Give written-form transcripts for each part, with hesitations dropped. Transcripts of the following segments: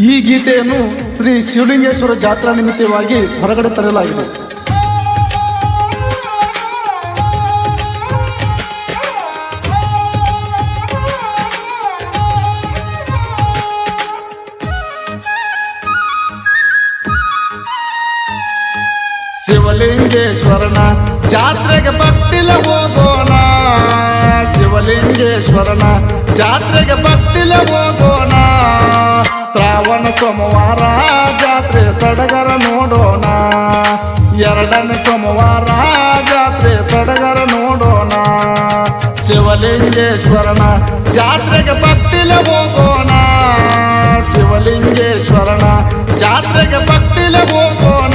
ಈ ಗೀತೆಯನ್ನು ಶ್ರೀ ಶಿವಲಿಂಗೇಶ್ವರ ಜಾತ್ರಾ ನಿಮಿತ್ತವಾಗಿ ಹೊರಗಡೆ ತರಲಾಗಿದೆ. ಶಿವಲಿಂಗೇಶ್ವರನ ಜಾತ್ರೆಗೆ ಭಕ್ತಿಲ ಹೋಗೋಣ, ಶಿವಲಿಂಗೇಶ್ವರನ ಜಾತ್ರೆಗೆ ಭಕ್ತಿಲ ಹೋಗೋಣ. ಶ್ರಾವಣ ಸೋಮವಾರ ಜಾತ್ರೆ ಸಡಗರ ನೋಡೋಣ, ಎರಡನೇ ಸೋಮವಾರ ಜಾತ್ರೆ ಸಡಗರ ನೋಡೋಣ. ಶಿವಲಿಂಗೇಶ್ವರನ ಜಾತ್ರೆಗೆ ಭಕ್ತಿಲ ಹೋಗೋಣ, ಶಿವಲಿಂಗೇಶ್ವರನ ಜಾತ್ರೆಗೆ ಭಕ್ತಿಲ ಹೋಗೋಣ.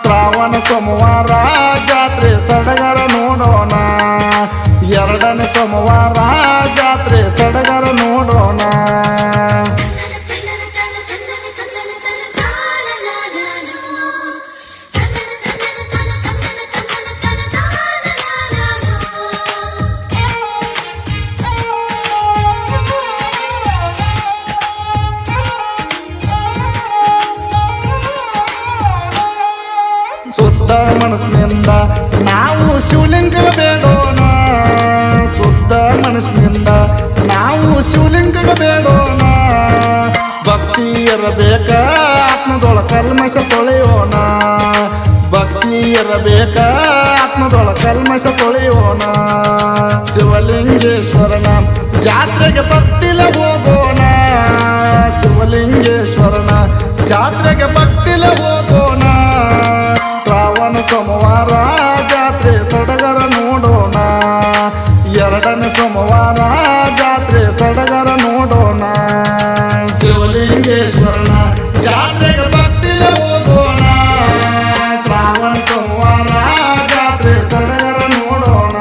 ಶ್ರಾವಣ ಸೋಮವಾರ ಜಾತ್ರೆ ಸಡಗರ ನೋಡೋಣ, ಎರಡನೇ ಸೋಮವಾರ ಜಾತ್ರೆ ಸಡಗರ ನೋಡೋಣ. ಶುದ್ಧ ಮನಸ್ಸಿನಿಂದ ನಾವು ಶಿವಲಿಂಗ ಬೇಡೋಣ, ಶುದ್ಧ ಮನಸ್ಸಿನಿಂದ ನಾವು ಶಿವಲಿಂಗ ಬೇಡೋಣ. ಭಕ್ತಿ ಇರಬೇಕ ಆತ್ಮದೊಳ ಕಲ್ಮಶ ತೊಳೆಯೋಣ, ಭಕ್ತಿ ಇರಬೇಕ ಆತ್ಮದೊಳ ಕಲ್ಮಶ ತೊಳೆಯೋಣ. ಶಿವಲಿಂಗೇಶ್ವರನ ಜಾತ್ರೆಗೆ ಭಕ್ತಿಲ ಹೋಗೋಣ, ಶಿವಲಿಂಗೇಶ್ವರನ ಜಾತ್ರೆಗೆ ಭಕ್ತಿಲ ಹೋಗೋಣ. ಶ್ರಾವಣ ಸೋಮವಾರ ಜಾತ್ರೆ ಸಡಗರ ನೋಡೋಣ, ಎರಡನೇ ಸೋಮವಾರ ಜಾತ್ರೆ ಸಡಗರ ನೋಡೋಣ. ಶಿವಲಿಂಗೇಶ್ವರನ ಜಾತ್ರೆಗೆ ಭಕ್ತಿಲ ಹೋಗೋಣ, ಶ್ರಾವಣ ಸೋಮವಾರ ಜಾತ್ರೆ ಸಡಗರ ನೋಡೋಣ.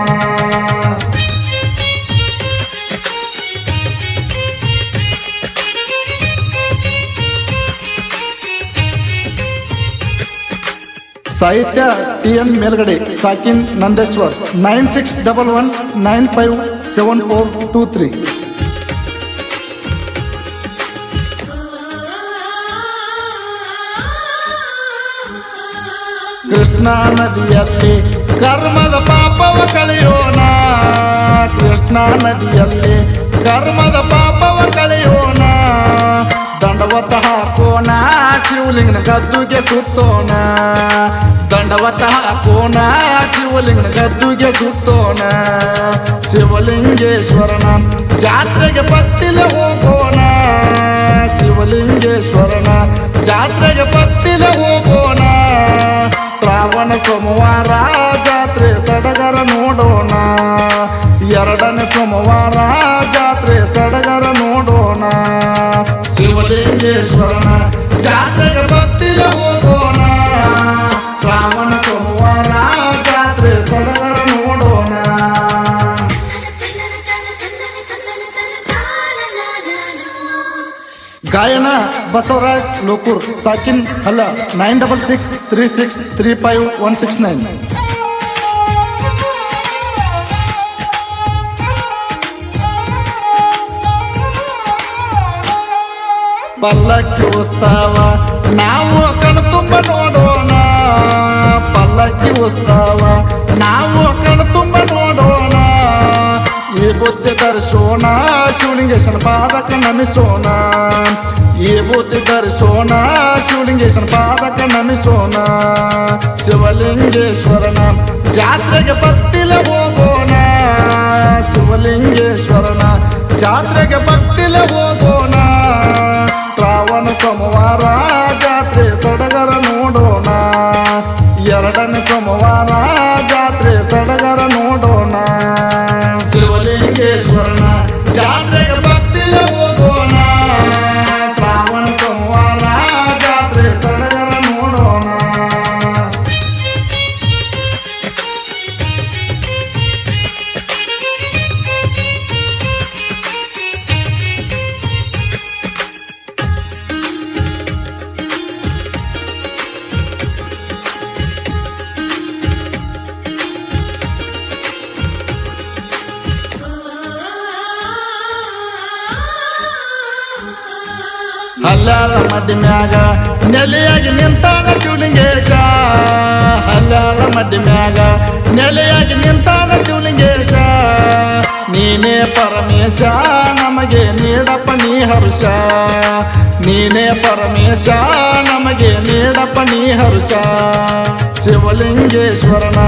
ಸಾಹಿತ್ಯ TN ಮೇಲ್ಗಡೆ, ಸಾಕಿನ್ ನಂದೇಶ್ವರ್, 9611957423. ಕೃಷ್ಣಾ ನದಿಯಲ್ಲಿ ಕರ್ಮದ ಪಾಪವ ಕಳೆಯೋಣ, ಕೃಷ್ಣಾ ನದಿಯಲ್ಲಿ ಕರ್ಮದ ಪಾಪವ ಕಳೆಯೋಣ. ದಂಡವತ ಹಾಕೋಣ ಶಿವಲಿಂಗನ ಗದ್ದುಗೆ ಸುತ್ತೋಣ, ದಂಡವತ ಹಾಕೋಣ ಶಿವಲಿಂಗನ ಗದ್ದುಗೆ ಸುತ್ತೋಣ. ಶಿವಲಿಂಗೇಶ್ವರನ ಜಾತ್ರೆಗೆ ಭಕ್ತಿಲ ಹೋಗೋಣ, ಶಿವಲಿಂಗೇಶ್ವರನ ಜಾತ್ರೆಗೆ ಭಕ್ತಿಲ ಹೋಗೋಣ. ಶ್ರಾವಣ ಸೋಮವಾರ ಜಾತ್ರೆ ಸಡಗರ ನೋಡೋಣ, ಎರಡನೇ ಸೋಮವಾರ ಜಾತ್ರೆ ಸಡಗರ ನೋಡೋಣ. ಶಿವಲಿಂಗೇಶ್ವರನ ಜಾತ್ರೆಗೆ ಭಕ್ತಿಲ ಹೋಗೋಣ, ಶ್ರಾವಣ ಸೋಮವಾರ ಜಾತ್ರೆ ಸಡಗರ ನೋಡೋಣ. ಗಾಯನ ಬಸವರಾಜ್ ಲೋಕೂರ್, ಸಾಕಿನ್ ಹಲ್ಲ, 9663635169. ಪಲ್ಲಕ್ಕಿ ಉತ್ಸವ ನಾವು ಕಣ್ತುಂಬ ನೋಡೋಣ, ಪಲ್ಲಕ್ಕಿ ಉತ್ಸವ ನಾವು ಕಣ್ತುಂಬ ನೋಡೋಣ. ಈ ಬುದ್ಧಿ ಧರಿಸೋಣ ಶಿವಲಿಂಗೇಶನ ಪಾದಕ್ಕೆ ನಮಿಸೋಣ, ಈ ಬುದ್ಧಿ ಧರಿಸೋಣ ಶಿವಲಿಂಗೇಶನ ಪಾದಕ್ಕೆ ನಮಿಸೋಣ. ಶಿವಲಿಂಗೇಶ್ವರನ ಜಾತ್ರೆಗೆ ಭಕ್ತಿಲ ಹೋಗೋಣ, ಶಿವಲಿಂಗೇಶ್ವರನ ಜಾತ್ರೆಗೆ ಭಕ್ತಿಲ ಹೋಗೋಣ. ಶ್ರಾವಣ ಸೋಮವಾರ ಜಾತ್ರೆ ಸಡಗರ ನೋಡೋಣ, ಎರಡನೇ ಸೋಮವಾರ ಜಾತ್ರೆ ಸಡಗರ ನೋಡೋಣ. ಶಿವಲಿಂಗೇಶ್ವರನ ಜಾತ್ರೆಗೆ ಭಕ್ತಿಲ ಹೋಗೋಣ, ಶ್ರಾವಣ ಸೋಮವಾರ ಜಾತ್ರೆ ಸಡಗರ ನೋಡೋಣ. ಹಲ್ಯಾಳ ಮಡ್ಡಿ ಮ್ಯಾಗ ನೆಲೆಯಾಗಿ ನಿಂತಾನ ಶಿವಲಿಂಗೇಶ. ಹಲ್ಯಾಳ ಮಡ್ಡಿ ಮ್ಯಾಗ ನೆಲೆಯಾಗಿ ನಿಂತಾನ ಶಿವಲಿಂಗೇಶ. ನೀನೇ ಪರಮೇಶ ನಮಗೆ ನೀಡಪ್ಪ ನೀ ಹರುಷ. ನೀನೇ ಪರಮೇಶ ನಮಗೆ ನೀಡಪ್ಪ ನೀ ಹರುಷ. ಶಿವಲಿಂಗೇಶ್ವರನ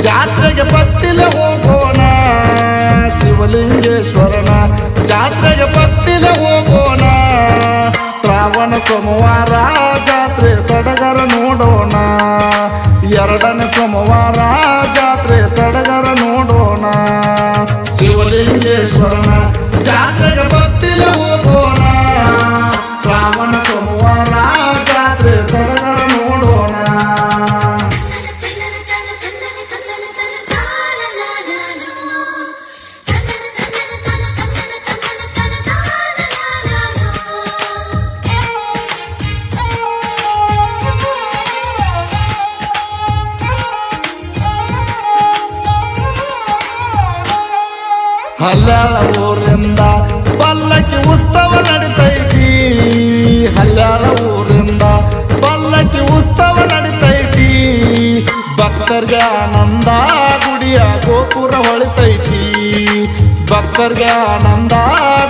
ಜಾತ್ರೆಗೆ ಭಕ್ತಿಲೆ ಹೋಗೋಣ. ಶಿವಲಿಂಗೇಶ್ವರನ ಜಾತ್ರೆಗೆ ಭಕ್ತಿಲೆ ಹೋಗೋಣ. ಶ್ರಾವಣ ಸೋಮವಾರ ಜಾತ್ರೆ ಸಡಗರ ನೋಡೋಣ. ಎರಡನೇ ಸೋಮವಾರ ಜಾತ್ರೆ ಸಡಗರ ನೋಡೋಣ. ಶಿವಲಿಂಗೇಶ್ವರನ ಜಾತ್ರೆಗೆ ಭಕ್ತಿಲೆ ಹೋಗೋಣ. ಶ್ರಾವಣ ಸೋಮವಾರ ಜಾತ್ರೆ ಸಡಗರ ನೋಡೋಣ. ಹಲ್ಯಾಳ ಊರಿಂದ ಪಲ್ಲಕ್ಕಿ ಉತ್ಸವ ನಡಿತೈತಿ. ಹಲ್ಯಾಳ ಊರಿಂದ ಪಲ್ಲಕ್ಕಿ ಉತ್ಸವ ನಡಿತೈತಿ. ಭಕ್ತರ್ಗೆ ಆನಂದ ಗುಡಿಯ ಗೋಪುರ ಹೊಳಿತೈತಿ. ಭಕ್ತರ್ಗೆ ಆನಂದ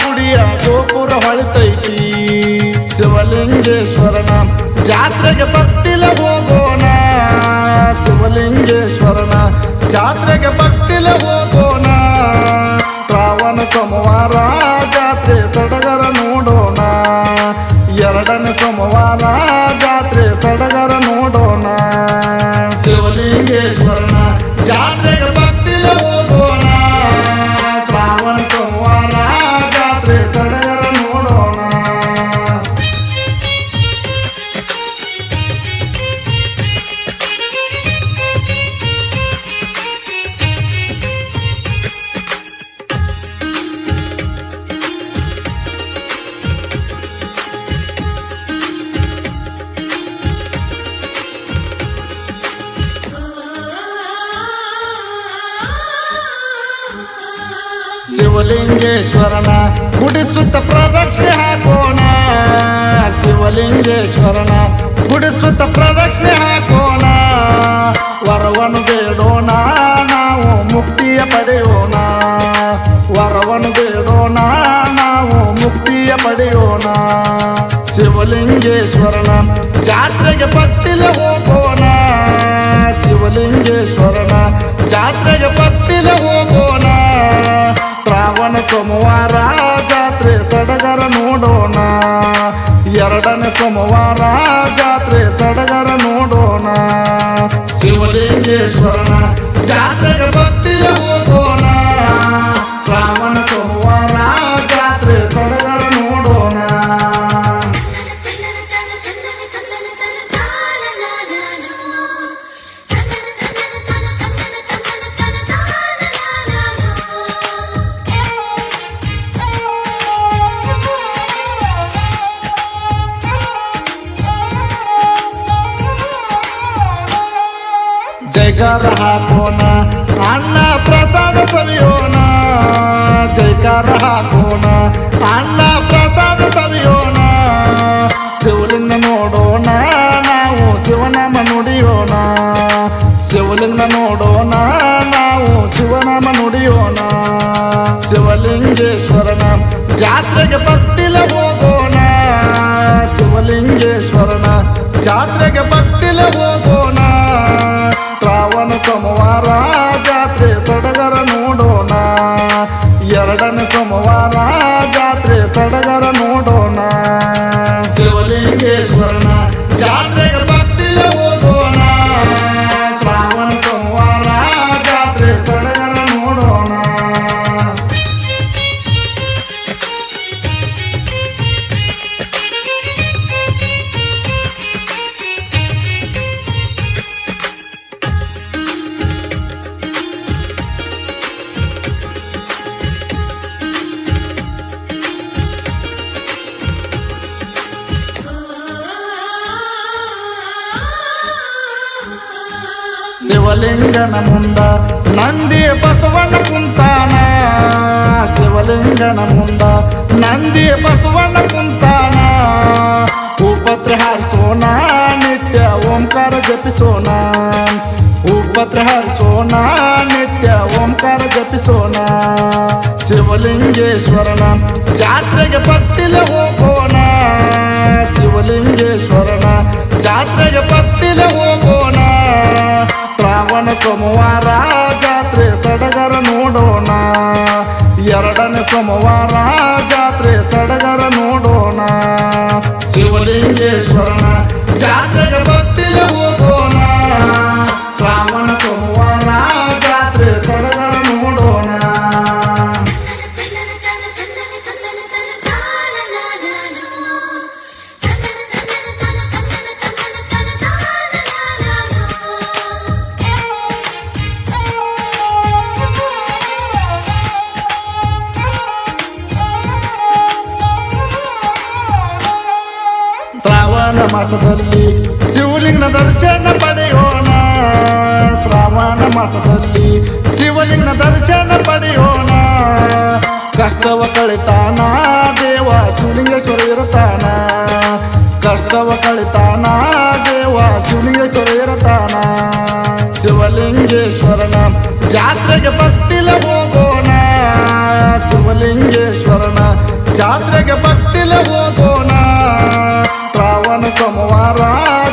ಗುಡಿಯ ಗೋಪುರ ಹೊಳಿತೈತಿ. ಶಿವಲಿಂಗೇಶ್ವರನ ಜಾತ್ರೆಗೆ ಭಕ್ತಿಲೆ ಹೋಗೋಣ. ಶಿವಲಿಂಗೇಶ್ವರನ ಜಾತ್ರೆಗೆ ಭಕ್ತಿಲೆ ಹೋಗೋಣ. ಶ್ರಾವಣ ಸೋಮವಾರ ಜಾತ್ರೆ ಸಡಗರ ನೋಡೋಣ. ಎರಡನೇ ಸೋಮವಾರ ಜಾತ್ರೆ ಸಡಗರ ನೋಡೋಣ. ಶಿವಲಿಂಗೇಶ್ವರನ ಜಾತ್ರೆಗೆ ಭಕ್ತಿಲೆ ಹೋಗೋಣ. ಶ್ರಾವಣ ಸೋಮವಾರ ಜಾತ್ರೆ ಸಡಗರ ನೋಡೋಣ. ಶಿವಲಿಂಗೇಶ್ವರನ ಗುಡಿ ಸುತ್ತ ಪ್ರದಕ್ಷಿಣೆ ಹಾಕೋಣ. ಶಿವಲಿಂಗೇಶ್ವರನ ಗುಡಿ ಸುತ್ತ ಪ್ರದಕ್ಷಿಣೆ ಹಾಕೋಣ. ವರವನ್ನು ಬೇಡೋಣ ನಾವು ಮುಕ್ತಿಯ ಪಡೆಯೋಣ. ವರವನ್ನು ಬೇಡೋಣ ನಾವು ಮುಕ್ತಿಯ ಪಡೆಯೋಣ. ಶಿವಲಿಂಗೇಶ್ವರನ ಜಾತ್ರೆಗೆ ಭಕ್ತಿಲೆ ಹೋಗೋಣ. ಶಿವಲಿಂಗೇಶ್ವರನ ಜಾತ್ರೆಗೆ ಭಕ್ತಿಲೆ ಹೋಗೋಣ. ಶ್ರಾವಣ ಸೋಮವಾರ ಜಾತ್ರೆ ಸಡಗರ ನೋಡೋಣ. ಎರಡನೇ ಸೋಮವಾರ ಜಾತ್ರೆ ಸಡಗರ ನೋಡೋಣ. ಶಿವಲಿಂಗೇಶ್ವರನ ಜಾತ್ರೆಗೆ ಭಕ್ತಿಲೆ ಹೋಗೋಣ. ಶ್ರಾವಣ ಸೋಮವಾರ ಜಾತ್ರೆ ಸಡಗರ ನೋಡೋಣ. ಜೈಕಾರ ಹಾಕೋಣ ಅಣ್ಣ ಪ್ರಸಾದ ಸವಿಯೋಣ. ಜೈಕಾರ ಹಾಕೋಣ ಅಣ್ಣ ಪ್ರಸಾದ ಸವಿಯೋಣ. ಶಿವಲಿಂಗ ನೋಡೋಣ ನಾವು ಶಿವನಾಮ ನುಡಿಯೋಣ. ಶಿವಲಿಂಗ ನೋಡೋಣ ನಾವು ಶಿವನಾಮ ನುಡಿಯೋಣ. ಶಿವಲಿಂಗೇಶ್ವರನ ಜಾತ್ರೆಗೆ ಭಕ್ತಿಲೆ ಹೋಗೋಣ. ಶಿವಲಿಂಗೇಶ್ವರನ ಜಾತ್ರೆಗೆ ಭಕ್ತಿಲೆ ಹೋಗೋಣ. ಶ್ರಾವಣ ಸೋಮವಾರ ಜಾತ್ರೆ ಸಡಗರ ನೋಡೋಣ. ಎರಡನೇ ಸೋಮವಾರ ಜಾತ್ರೆ ಸಡಗರ ನೋಡೋಣ. ಶಿವಲಿಂಗೇಶ್ವರನ ಜಾತ್ರೆಗೆ ಭಕ್ತಿಲೆ ಹೋಗೋಣ. ಶ್ರಾವಣ ಸೋಮವಾರ ಜಾತ್ರೆ ಸಡಗರ ನೋಡೋಣ. ಶಿವಲಿಂಗನ ಮುಂದ ನಂದಿ ಬಸವಣ್ಣ ಕುಂತಾನ. ಶಿವಲಿಂಗನ ಮುಂದ ನಂದಿ ಬಸವಣ್ಣ ಕುಂತಾನ. ಹಾರಿಸೋಣ ನಿತ್ಯ ಓಂಕಾರ ಜಪಿಸೋಣ ಹೂಪತ್ರ ಹಾರಿಸೋಣ ನಿತ್ಯ ಓಂಕಾರ ಜಪಿಸೋಣ ಶಿವಲಿಂಗೇಶ್ವರನ ಜಾತ್ರೆಗೆ ಭಕ್ತಿಲೆ ಹೋಗೋಣ ಶಿವಲಿಂಗೇಶ್ವರನ ಜಾತ್ರೆಗೆ ಭಕ್ತಿಲೆ ಹೋಗೋಣ ಶ್ರಾವಣ ಸೋಮವಾರ ಜಾತ್ರೆ ಸಡಗರ ನೋಡೋಣ ಎರಡನೇ ಸೋಮವಾರ ಜಾತ್ರೆ ಸಡಗರ ನೋಡೋಣ ಶಿವಲಿಂಗೇಶ್ವರನ ಜಾತ್ರೆಗೆ ಭಕ್ತಿಲೆ ಹೋಗೋಣ ಶ್ರಾವಣ ಸೋಮವಾರ ಜಾತ್ರೆ ಸಡಗರ ನೋಡೋಣ ಶ್ರಾವಣ ಮಾಸದಲ್ಲಿ ಶಿವಲಿಂಗನ ದರ್ಶನ ಪಡೆಯೋಣ ಶ್ರಾವಣ ಮಾಸದಲ್ಲಿ ಶಿವಲಿಂಗನ ದರ್ಶನ ಪಡೆಯೋಣ ಕಷ್ಟವ ಕಳಿತಾನ ದೇವ ಶಿವಲಿಂಗೇಶ್ವರ ಇರುತ್ತಾನ ಕಷ್ಟವ ಕಳಿತಾನ ದೇವ ಶಿವಲಿಂಗೇಶ್ವರ ಇರುತ್ತಾನ ಶಿವಲಿಂಗೇಶ್ವರನ ಜಾತ್ರೆಗೆ ಭಕ್ತಿಲೆ ಹೋಗೋಣ ಶಿವಲಿಂಗೇಶ್ವರನ ಜಾತ್ರೆಗೆ ಭಕ್ತಿಲೆ ಹೋಗೋಣ ಶ್ರಾವಣ ಸೋಮವಾರ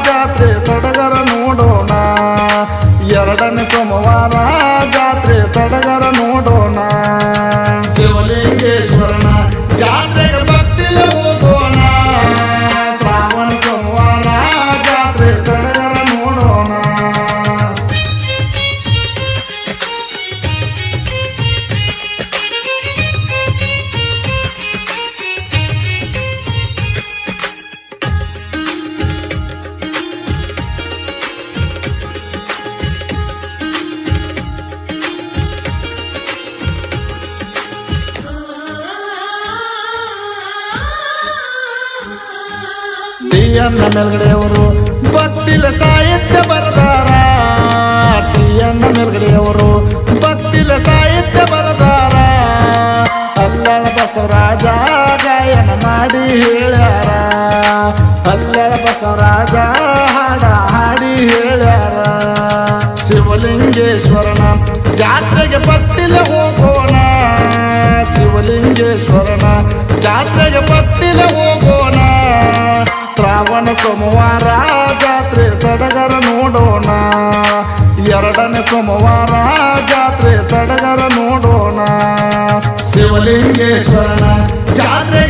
ಜಾತ್ರೆ ಸಡಗರ ನೋಡೋಣ ಎರಡನೇ ಸೋಮವಾರ ಜಾತ್ರೆ ಸಡಗರ ನೋಡೋಣ ಶಿವಲಿಂಗೇಶ್ವರನ ಜಾತ್ರೆಗೆ ಭಕ್ತಿಲೆ ಹೋಗೋಣ ಶ್ರಾವಣ ಸೋಮವಾರ ಜಾತ್ರೆ ಸಡಗರ ನೋಡೋಣ ಟಿಯನ್ನ ಮೇಲ್ಗಡೆಯವರು ಭಕ್ತಿಲ ಸಾಹಿತ್ಯ ಬರದಾರ ಟಿಯನ್ನ ಮೇಲ್ಗಡೆಯವರು ಭಕ್ತಿಲ ಸಾಹಿತ್ಯ ಬರದಾರ ಅಲ್ಲಳ ಬಸವರಾಜ ಗಾಯನ ಮಾಡಿ ಹೇಳ್ಯಾರ ಅಲ್ಲಳ ಬಸವರಾಜ ಹಾಡ ಹಾಡಿ ಹೇಳ್ಯಾರ ಶಿವಲಿಂಗೇಶ್ವರನ ಜಾತ್ರೆಗೆ ಭಕ್ತಿಲೆ ಹೋಗೋಣ ಶಿವಲಿಂಗೇಶ್ವರನ ಜಾತ್ರೆಗೆ ಭಕ್ತಿಲೆ ಹೋಗೋಣ ಶ್ರಾವಣ ಸೋಮವಾರ ಜಾತ್ರೆ ಸಡಗರ ನೋಡೋಣ ಎರಡನೇ ಸೋಮವಾರ ಜಾತ್ರೆ ಸಡಗರ ನೋಡೋಣ ಶಿವಲಿಂಗೇಶ್ವರನ ಜಾತ್ರೆ